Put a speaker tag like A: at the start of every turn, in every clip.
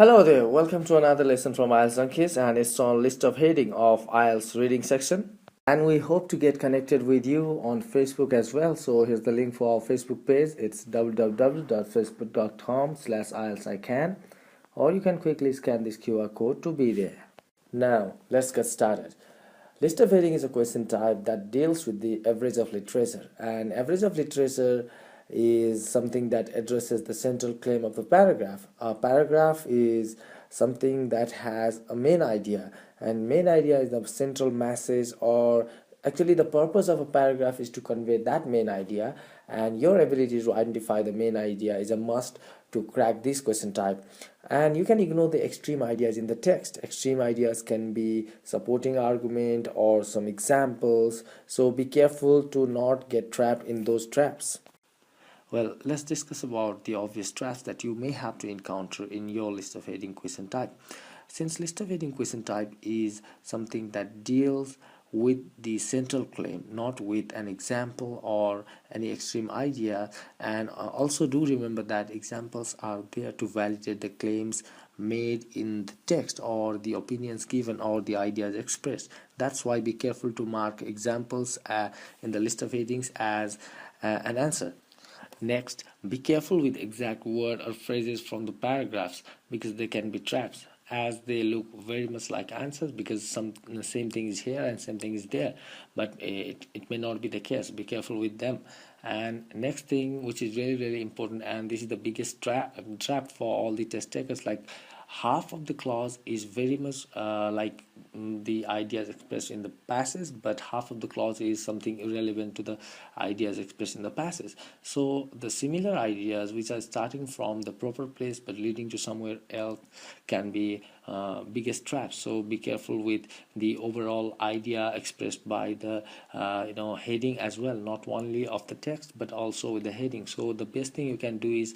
A: Hello there, welcome to another lesson from IELTS Junkies, and it's on list of heading of IELTS reading section. And we hope to get connected with you on Facebook as well. So here's the link for our Facebook page. It's www.facebook.com/IELTSICAN, or you can quickly scan this QR code to be there. Now, let's get started. List of heading is a question type that deals with the average of literature, and average of literature is something that addresses the central claim of the paragraph. A paragraph is something that has a main idea, and main idea is the central message, or actually the purpose of a paragraph is to convey that main idea, and your ability to identify the main idea is a must to crack this question type. And you can ignore the extreme ideas in the text. Extreme ideas can be supporting argument or some examples, so be careful to not get trapped in those traps. Well, let's discuss about the obvious traps that you may have to encounter in your list of heading question type. Since list of heading question type is something that deals with the central claim, not with an example or any extreme idea, and also do remember that examples are there to validate the claims made in the text or the opinions given or the ideas expressed. That's why be careful to mark examples in the list of headings as an answer. Next, be careful with exact word or phrases from the paragraphs, because they can be traps, as they look very much like answers, because the same thing is here and same thing is there, but it may not be the case. Be careful with them. And next thing, which is very important, and this is the biggest trap for all the test takers, like half of the clause is very much like the ideas expressed in the passage, but half of the clause is something irrelevant to the ideas expressed in the passage. So the similar ideas which are starting from the proper place but leading to somewhere else can be biggest traps. So be careful with the overall idea expressed by the heading as well, not only of the text but also with the heading. So the best thing you can do is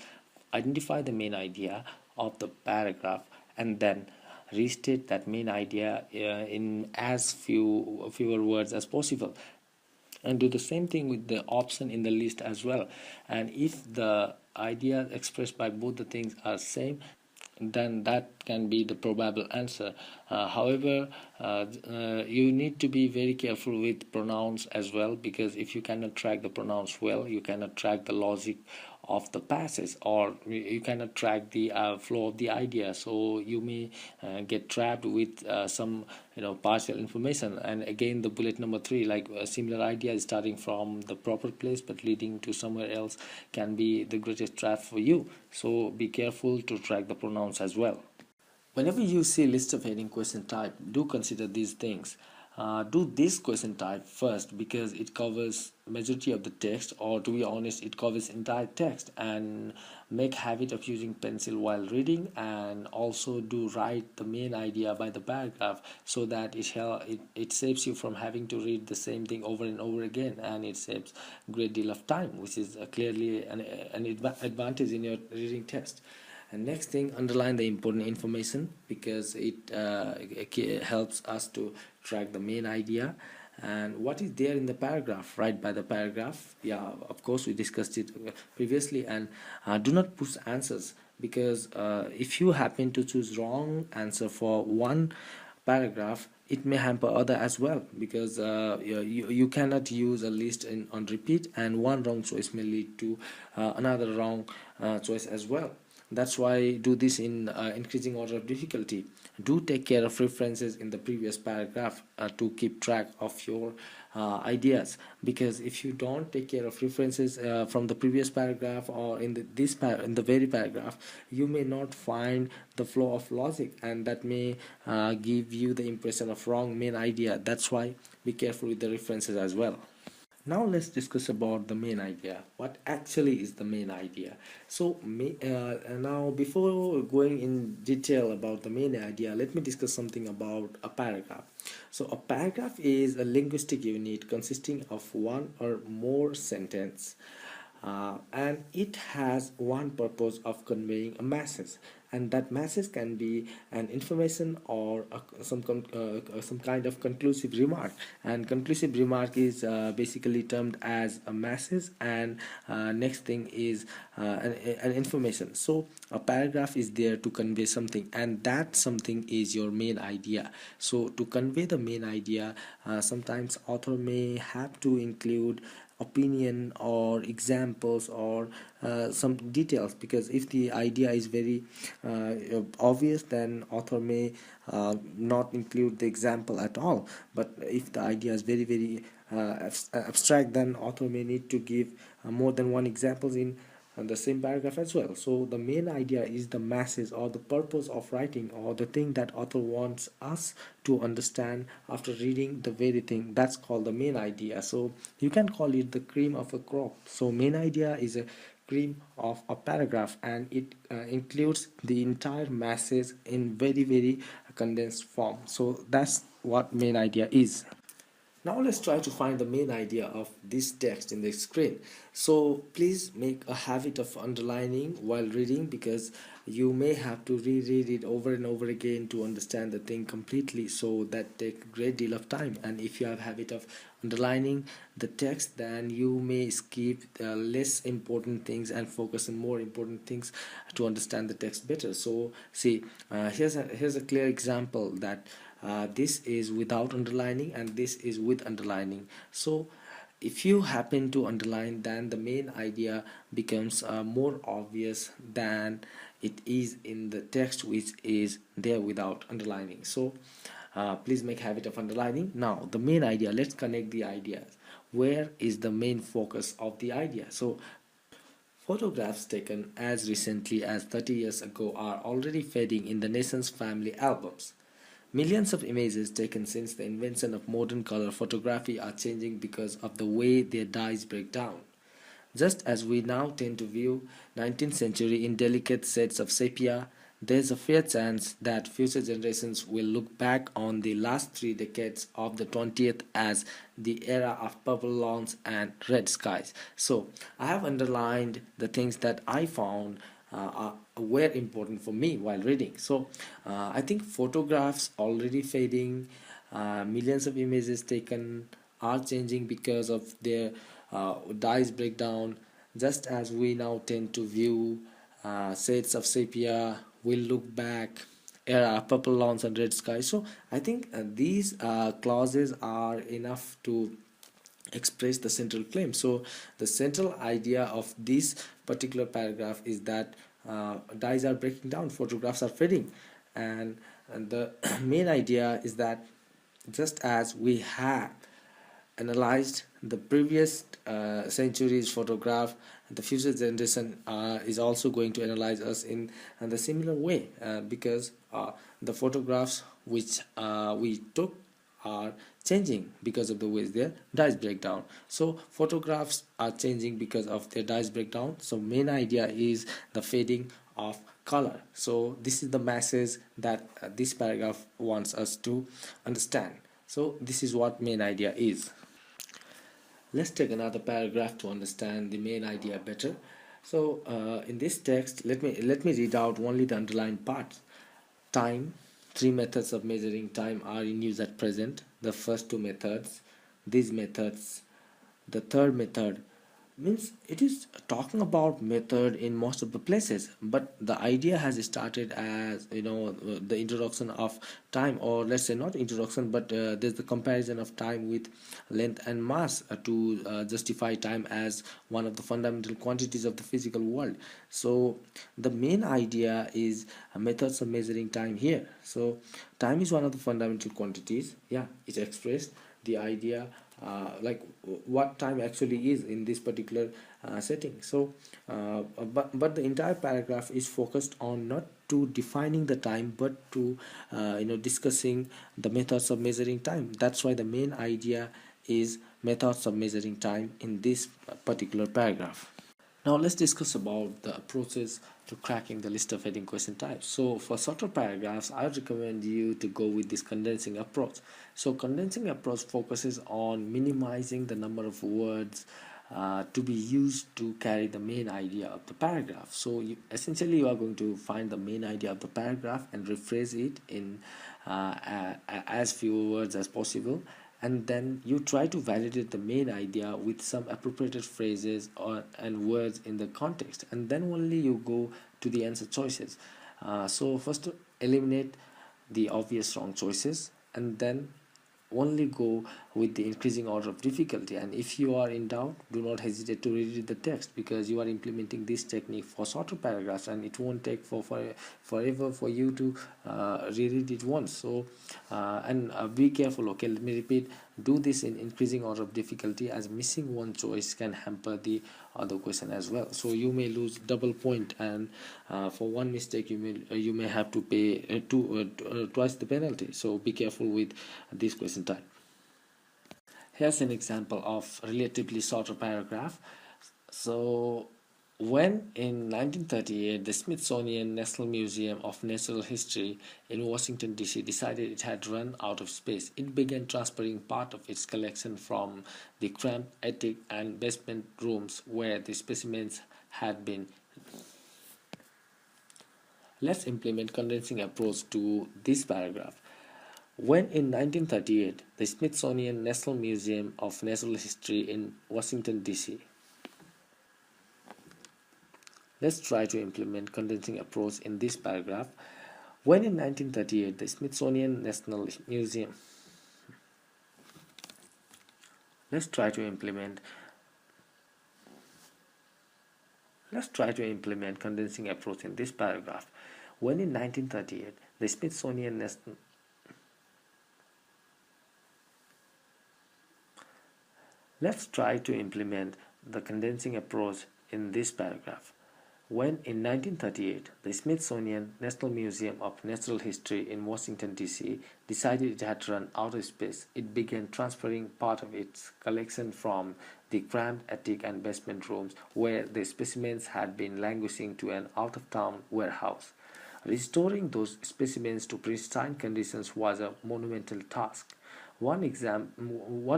A: identify the main idea of the paragraph and then restate that main idea in as fewer words as possible, and do the same thing with the option in the list as well. And if the ideas expressed by both the things are same, then that can be the probable answer. However, you need to be very careful with pronouns as well, because if you cannot track the pronouns well, you cannot track the logic of the passage, or you cannot track the flow of the idea. So you may get trapped with some partial information. And again, the bullet number 3, like a similar idea is starting from the proper place but leading to somewhere else, can be the greatest trap for you. So be careful to track the pronouns as well. Whenever you see list of heading question type, do consider these things. Do this question type first, because it covers majority of the text, or to be honest, it covers entire text. And make habit of using pencil while reading, and also do write the main idea by the paragraph, so that it saves you from having to read the same thing over and over again, and it saves a great deal of time, which is clearly an advantage in your reading test. And next thing, underline the important information, because it helps us to track the main idea and what is there in the paragraph. Right by the paragraph. Yeah, of course we discussed it previously. And do not push answers, because if you happen to choose wrong answer for one paragraph, it may hamper other as well, because you cannot use a list on repeat, and one wrong choice may lead to another wrong choice as well. That's why do this in increasing order of difficulty. Do take care of references in the previous paragraph to keep track of your ideas, because if you don't take care of references from the previous paragraph or in in the very paragraph, you may not find the flow of logic, and that may give you the impression of wrong main idea. That's why be careful with the references as well. Now let's discuss about the main idea. What actually is the main idea? So now, before going in detail about the main idea, let me discuss something about a paragraph. So a paragraph is a linguistic unit consisting of one or more sentences, and it has one purpose of conveying a message. and that message can be an information or some kind of conclusive remark. And conclusive remark is basically termed as a message, and next thing is an information. So a paragraph is there to convey something, and that something is your main idea. So to convey the main idea, sometimes author may have to include opinion or examples or some details, because if the idea is very obvious, then author may not include the example at all. But if the idea is very abstract, then author may need to give more than one examples in the same paragraph as well. So the main idea is the message or the purpose of writing, or the thing that author wants us to understand after reading the very thing. That's called the main idea. So you can call it the cream of a crop. So main idea is a cream of a paragraph, and it includes the entire message in very condensed form. So that's what main idea is. Now let's try to find the main idea of this text in the screen. So please make a habit of underlining while reading, because you may have to reread it over and over again to understand the thing completely. So that takes a great deal of time. And if you have a habit of underlining the text, then you may skip less important things and focus on more important things to understand the text better. So see, here's a clear example that this is without underlining and this is with underlining. So if you happen to underline, then the main idea becomes more obvious than it is in the text which is there without underlining. So please make habit of underlining. Now the main idea, let's connect the ideas. Where is the main focus of the idea? So photographs taken as recently as 30 years ago are already fading in the nation's family albums. Millions of images taken since the invention of modern color photography are changing because of the way their dyes break down. Just as we now tend to view 19th century in delicate shades of sepia, there's a fair chance that future generations will look back on the last 3 decades of the 20th as the era of purple lawns and red skies. So, I have underlined the things that I found were important for me while reading. So, I think photographs already fading, millions of images taken are changing because of their dyes breakdown, just as we now tend to view shades of sepia, will look back, era purple lawns and red skies. So I think these clauses are enough to express the central claim. So the central idea of this particular paragraph is that dyes are breaking down, photographs are fading, and the main idea is that just as we have analyzed the previous century's photograph, the future generation is also going to analyze us in the similar way, because the photographs which we took are changing because of the ways their dyes break down. So photographs are changing because of their dyes breakdown. So main idea is the fading of color. So this is the message that this paragraph wants us to understand. So this is what main idea is. Let's take another paragraph to understand the main idea better. So in this text, let me read out only the underlined part. Time. 3 methods of measuring time are in use at present. The first 2 methods, these methods, the third method, means it is talking about method in most of the places, but the idea has started as, the introduction of time, or let's say not introduction, but there's the comparison of time with length and mass to justify time as one of the fundamental quantities of the physical world. So the main idea is methods of measuring time here. So time is one of the fundamental quantities. Yeah, it's expressed the idea like what time actually is in this particular setting. So but the entire paragraph is focused on not to defining the time, but to discussing the methods of measuring time. That's why the main idea is methods of measuring time in this particular paragraph. Now let's discuss about the approaches to cracking the list of heading question types. So for shorter paragraphs, I would recommend you to go with this condensing approach. So condensing approach focuses on minimizing the number of words to be used to carry the main idea of the paragraph. So essentially you are going to find the main idea of the paragraph and rephrase it in as few words as possible, and then you try to validate the main idea with some appropriate phrases or and words in the context, and then only you go to the answer choices. So first eliminate the obvious wrong choices, and then only go with the increasing order of difficulty. And if you are in doubt, do not hesitate to reread the text, because you are implementing this technique for shorter paragraphs and it won't take forever for you to reread it once. So be careful. Okay, let me repeat: do this in increasing order of difficulty, as missing one choice can hamper the other question as well. So you may lose double point, and for one mistake you may have to pay twice the penalty. So be careful with this question type. Here's an example of relatively shorter paragraph. So when in 1938 the Smithsonian National Museum of Natural History in Washington DC decided it had run out of space, it began transferring part of its collection from the cramped attic and basement rooms where the specimens had been. Let's implement condensing approach to this paragraph. When in 1938 the Smithsonian National Museum of Natural History in Washington DC. Let's try to implement condensing approach in this paragraph. When in 1938 the Smithsonian National Museum. Let's try to implement condensing approach in this paragraph. When in 1938 the Smithsonian National. Let's try to implement the condensing approach in this paragraph. When in 1938 the Smithsonian National Museum of Natural History in Washington DC decided it had run out of space, it began transferring part of its collection from the cramped attic and basement rooms where the specimens had been languishing to an out-of-town warehouse. Restoring those specimens to pristine conditions was a monumental task. One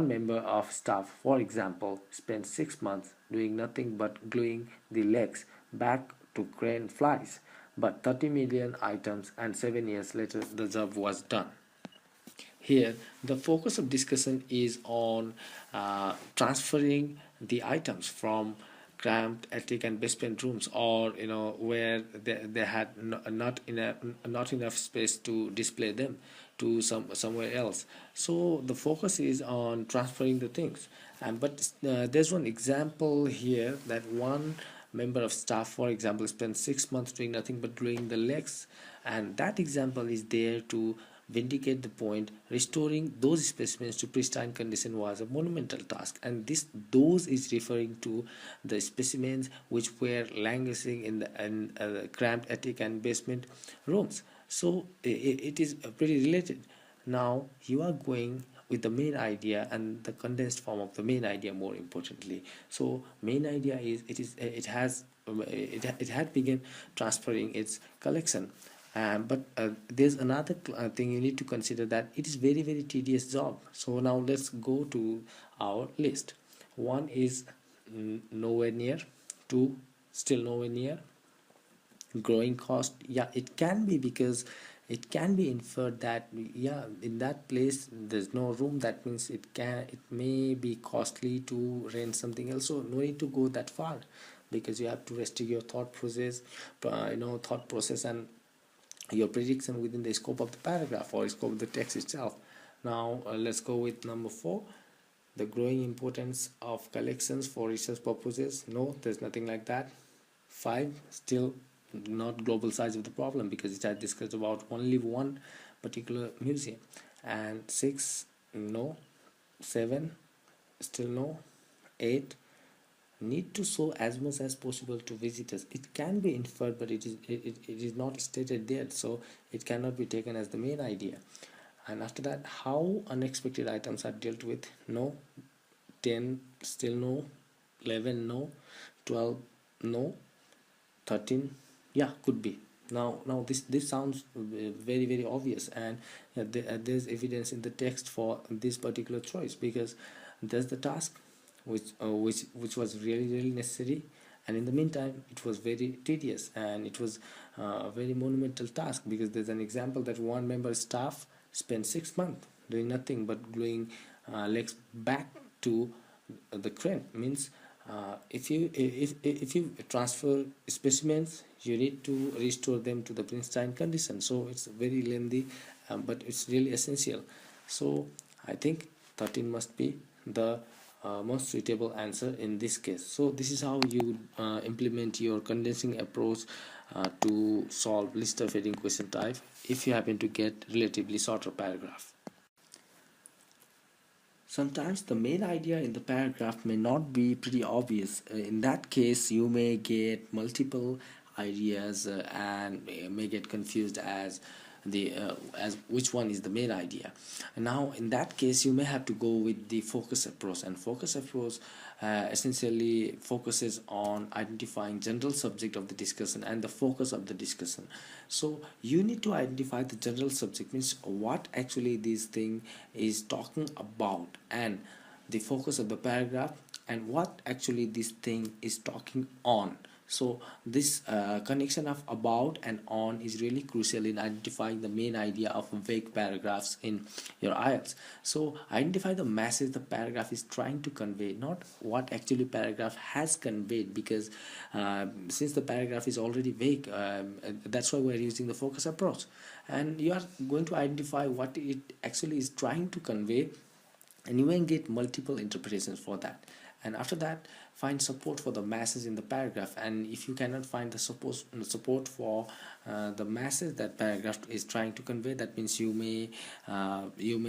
A: member of staff, for example, spent 6 months doing nothing but gluing the legs back to crane flies. But 30 million items, and 7 years later the job was done. Here the focus of discussion is on transferring the items from cramped attic and basement rooms, or where they had not enough space to display them, to somewhere else. So the focus is on transferring the things. But there's one example here, that one member of staff, for example, spent 6 months doing nothing but gluing the legs, and that example is there to vindicate the point. Restoring those specimens to pristine condition was a monumental task, and those is referring to the specimens which were languishing in the cramped attic and basement rooms. So it is pretty related. Now you are going with the main idea and the condensed form of the main idea, more importantly. So main idea is it had begun transferring its collection. But there's another thing you need to consider, that it is very very tedious job. So now let's go to our list. One is nowhere near, two still nowhere near, growing cost. Yeah, it can be, because it can be inferred that in that place there's no room. That means it may be costly to rent something else. So no need to go that far, because you have to restrict your thought process and your prediction within the scope of the paragraph or scope of the text itself. Now let's go with number 4, the growing importance of collections for research purposes. No, there's nothing like that. 5, still not global size of the problem, because it had discussed about only one particular museum. And 6, no. 7, still no. 8, need to show as much as possible to visitors. It can be inferred, but it is not stated there, so it cannot be taken as the main idea. And after that, how unexpected items are dealt with. No. 10, still no. 11, no. 12, no. 13, yeah, could be. Now this sounds very very obvious, and there's evidence in the text for this particular choice, because does the task, which was really necessary, and in the meantime it was very tedious, and it was a very monumental task, because there's an example that one member staff spent 6 months doing nothing but gluing legs back to the crane. Means if you transfer specimens, you need to restore them to the pristine condition, so it's very lengthy, but it's really essential. So I think 13 must be the most suitable answer in this case. So this is how you implement your condensing approach to solve list of heading question type if you happen to get relatively shorter paragraph. Sometimes the main idea in the paragraph may not be pretty obvious. In that case, you may get multiple ideas and may get confused as which one is the main idea. And now in that case, you may have to go with the focus approach, and focus approach essentially focuses on identifying general subject of the discussion and the focus of the discussion. So you need to identify the general subject, means what actually this thing is talking about, and the focus of the paragraph, and what actually this thing is talking on. So this connection of about and on is really crucial in identifying the main idea of vague paragraphs in your IELTS. So identify the message the paragraph is trying to convey, not what actually paragraph has conveyed, because since the paragraph is already vague, that's why we're using the focus approach, and you are going to identify what it actually is trying to convey, and you may get multiple interpretations for that. And after that, find support for the message in the paragraph, and if you cannot find the support for the message that paragraph is trying to convey, that means you may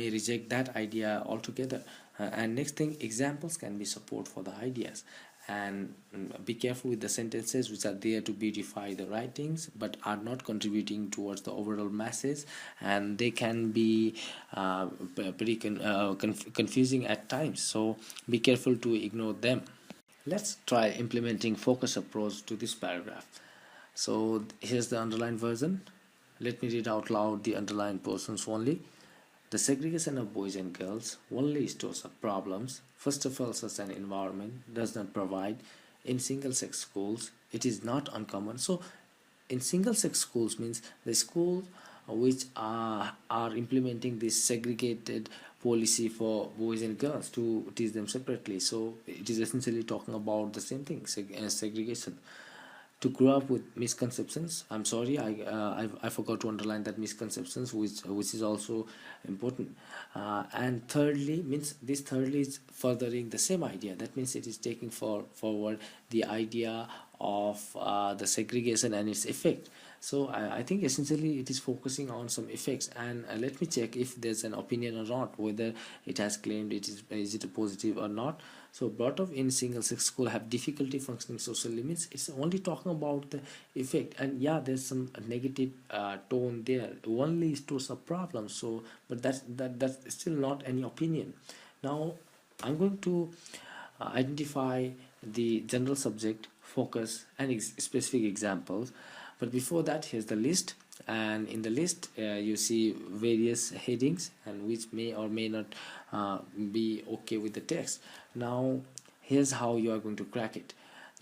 A: reject that idea altogether. And next thing, examples can be support for the ideas, and be careful with the sentences which are there to beautify the writings but are not contributing towards the overall message, and they can be pretty confusing at times, so be careful to ignore them. Let's try implementing focus approach to this paragraph. So here's the underlined version. Let me read out loud the underlined portions only. The segregation of boys and girls only stores up problems. First of all, such an environment does not provide. In single-sex schools, it is not uncommon. So in single-sex schools means the schools which are implementing this segregated policy for boys and girls to teach them separately. So it is essentially talking about the same thing, segregation. To grow up with misconceptions, I'm sorry, I forgot to underline that misconceptions, which is also important. And thirdly means this thirdly is furthering the same idea, that means it is taking forward the idea of the segregation and its effect. So I think essentially it is focusing on some effects, and let me check if there's an opinion or not, whether it has claimed is it a positive or not. So brought up in single-sex school have difficulty functioning socially, means it's only talking about the effect, and yeah, there's some negative tone there, only stores up problems. So but that's still not any opinion. Now I'm going to identify the general subject, focus, and specific examples. But before that, here's the list, and in the list you see various headings, and which may or may not be okay with the text. Now here's how you are going to crack it.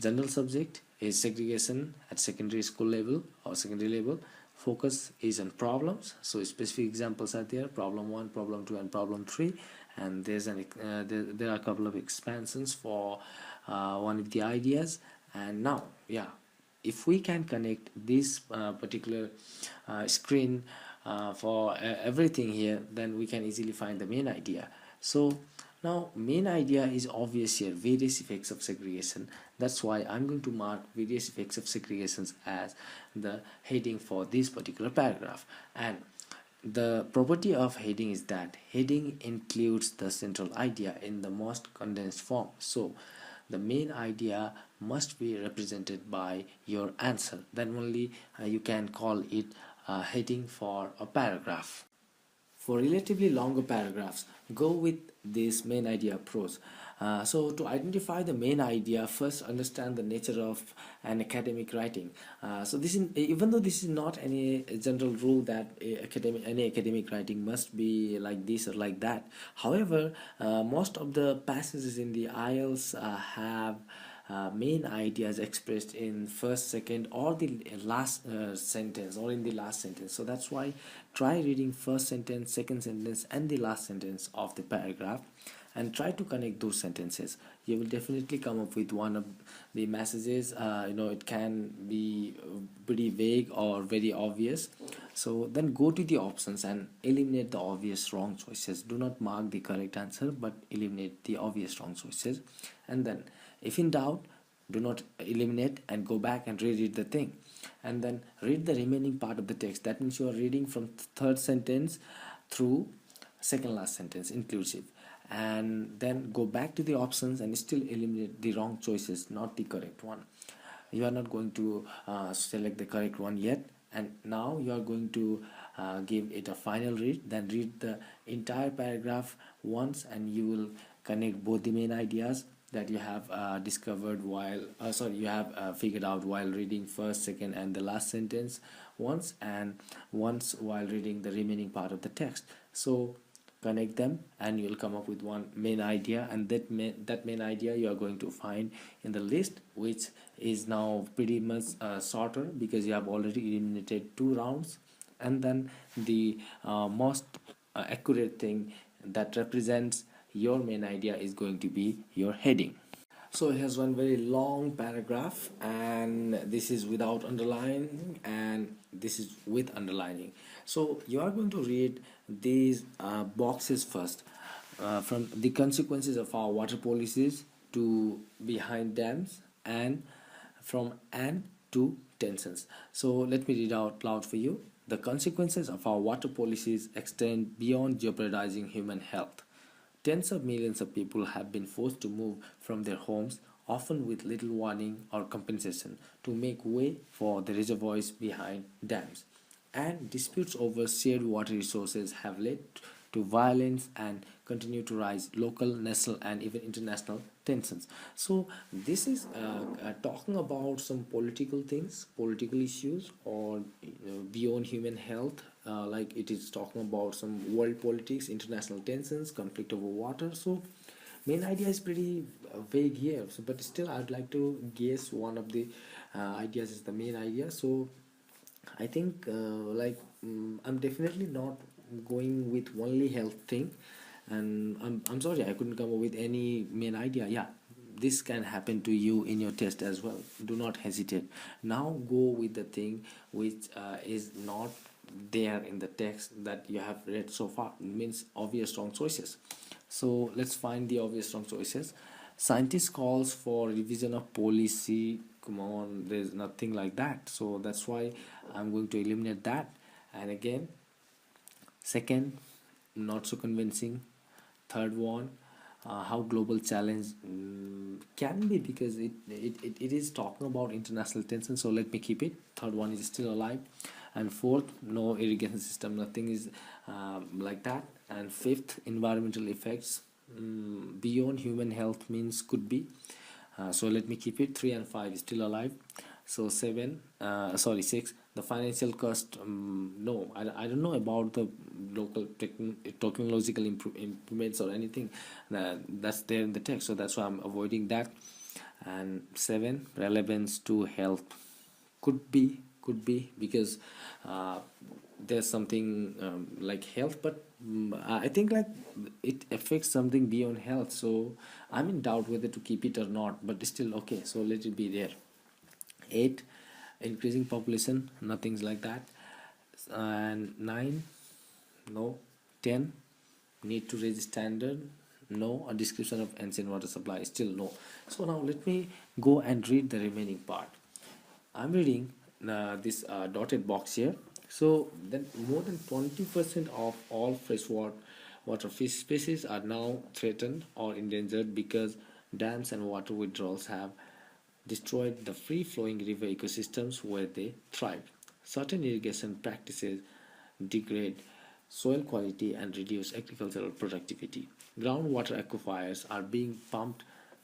A: General subject is segregation at secondary school level or secondary level. Focus is on problems, so specific examples are there: problem 1, problem 2, and problem 3. And there's there are a couple of expansions for one of the ideas. And now, yeah, if we can connect this particular screen for everything here, then we can easily find the main idea. So now main idea is obvious here, various effects of segregation. That's why I'm going to mark various effects of segregations as the heading for this particular paragraph. And the property of heading is that heading includes the central idea in the most condensed form. So the main idea must be represented by your answer, then only you can call it a heading for a paragraph. For relatively longer paragraphs, go with this main idea approach. So to identify the main idea, first understand the nature of an academic writing. So this is, even though this is not any general rule that any academic writing must be like this or like that. However, most of the passages in the IELTS have main ideas expressed in first, second, or the last sentence, or in the last sentence. So that's why try reading first sentence, second sentence, and the last sentence of the paragraph, and try to connect those sentences. You will definitely come up with one of the messages. It can be pretty vague or very obvious. So then go to the options and eliminate the obvious wrong choices. Do not mark the correct answer, but eliminate the obvious wrong choices. And then if in doubt, do not eliminate and go back and reread the thing, and then read the remaining part of the text. That means you are reading from third sentence through second last sentence inclusive, and then go back to the options and still eliminate the wrong choices, not the correct one. You are not going to select the correct one yet, and now you are going to give it a final read. Then read the entire paragraph once, and you will connect both the main ideas that you have discovered while you have figured out while reading first, second, and the last sentence once, and once while reading the remaining part of the text. So connect them and you'll come up with one main idea, and that main idea you are going to find in the list, which is now pretty much shorter because you have already eliminated 2 rounds. And then the most accurate thing that represents your main idea is going to be your heading. So it has one very long paragraph, and this is without underlining, and this is with underlining. So you are going to read these boxes first, from the consequences of our water policies to behind dams, and from and to tensions. So let me read out loud for you. The consequences of our water policies extend beyond jeopardizing human health. Tens of millions of people have been forced to move from their homes, often with little warning or compensation, to make way for the reservoirs behind dams. And disputes over shared water resources have led to violence and continue to rise local, national, and even international tensions. So this is talking about some political things, political issues, or beyond human health. Like it is talking about some world politics, international tensions, conflict over water. So main idea is pretty vague here. So, but still, I'd like to guess one of the ideas is the main idea. So I think I'm definitely not going with only health thing, and I'm sorry I couldn't come up with any main idea. Yeah, this can happen to you in your test as well. Do not hesitate. Now go with the thing which is not there in the text that you have read so far. It means obvious wrong choices. So let's find the obvious wrong choices. Scientist calls for revision of policy. Come on, there's nothing like that. So that's why I'm going to eliminate that. And again, second, not so convincing. Third one, how global challenge can be, because it is talking about international tension. So let me keep it. Third one is still alive. And fourth, no irrigation system, nothing is like that. And fifth, environmental effects beyond human health means could be. So let me keep it. 3 and 5 is still alive. So 6, the financial cost. No, I don't know about the local technological improvements or anything that's there in the text, so that's why I'm avoiding that. And 7, relevance to health. Could be because there's something like health, but I think like it affects something beyond health, so I'm in doubt whether to keep it or not, but still okay, so let it be there. 8, increasing population, nothing's like that. And 9, no. 10, need to raise standard, no. A description of ancient water supply, still no. So now let me go and read the remaining part. I'm reading this dotted box here. So then more than 20% of all water fish species are now threatened or endangered because dams and water withdrawals have destroyed the free-flowing river ecosystems where they thrive. Certain irrigation practices degrade soil quality and reduce agricultural productivity. Groundwater aquifers are being pumped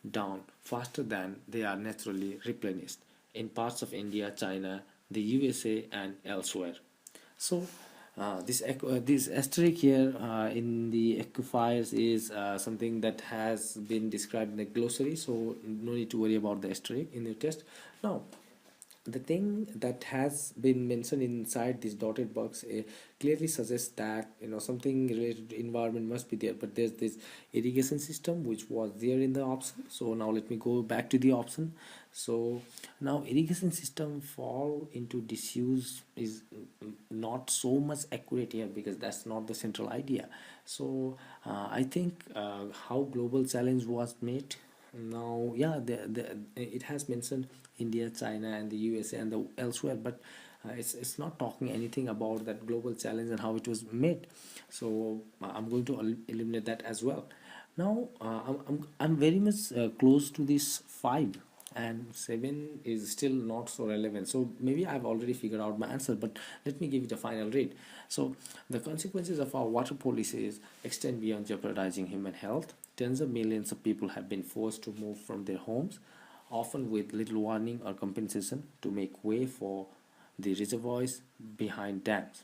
A: down faster than they are naturally replenished in parts of India, China, the USA, and elsewhere. So this asterisk here in the aquifers is something that has been described in the glossary, so no need to worry about the asterisk in your test. Now, the thing that has been mentioned inside this dotted box clearly suggests that something related to environment must be there, but there's this irrigation system which was there in the option. So now let me go back to the option. So now irrigation system fall into disuse is not so much accurate here, because that's not the central idea. So I think how global challenge was made. Now, yeah, it has mentioned India, China, and the USA and the elsewhere, but it's not talking anything about that global challenge and how it was made. So I'm going to eliminate that as well. Now I'm very much close to this 5, and 7 is still not so relevant, so maybe I've already figured out my answer, but let me give it a final read. So the consequences of our water policies extend beyond jeopardizing human health. Tens of millions of people have been forced to move from their homes, often with little warning or compensation, to make way for the reservoirs behind dams.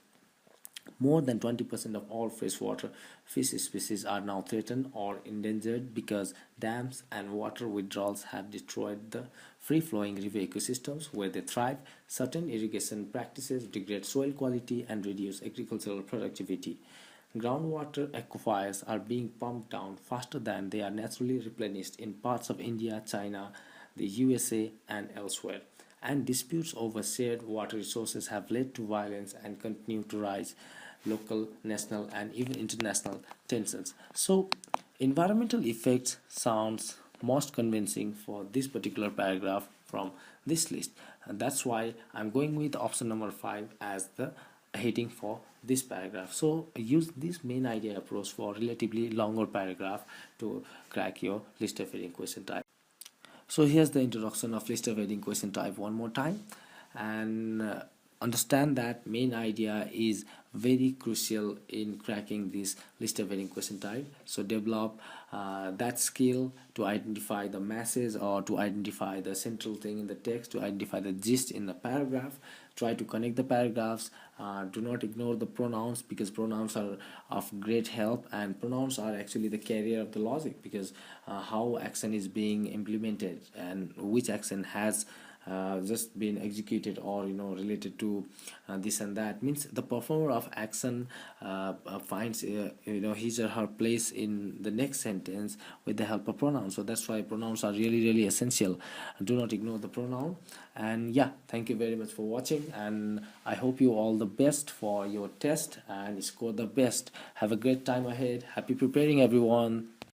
A: More than 20% of all freshwater fish species are now threatened or endangered because dams and water withdrawals have destroyed the free-flowing river ecosystems where they thrive. Certain irrigation practices degrade soil quality and reduce agricultural productivity. Groundwater aquifers are being pumped down faster than they are naturally replenished in parts of India, China, the USA, and elsewhere. And disputes over shared water resources have led to violence and continue to rise local, national, and even international tensions. So, environmental effects sounds most convincing for this particular paragraph from this list, and that's why I'm going with option number 5 as the heading for this paragraph. So use this main idea approach for relatively longer paragraph to crack your list of heading question type. So here's the introduction of list of heading question type one more time, and understand that main idea is very crucial in cracking this list of heading question type. So develop that skill to identify the message or to identify the central thing in the text, to identify the gist in the paragraph. Try to connect the paragraphs. Do not ignore the pronouns, because pronouns are of great help, and pronouns are actually the carrier of the logic, because how action is being implemented and which action has just been executed or related to this and that means the performer of action finds his or her place in the next sentence with the help of pronouns. So that's why pronouns are really essential. Do not ignore the pronoun. And yeah, thank you very much for watching, and I hope you all the best for your test and score the best. Have a great time ahead. Happy preparing, everyone.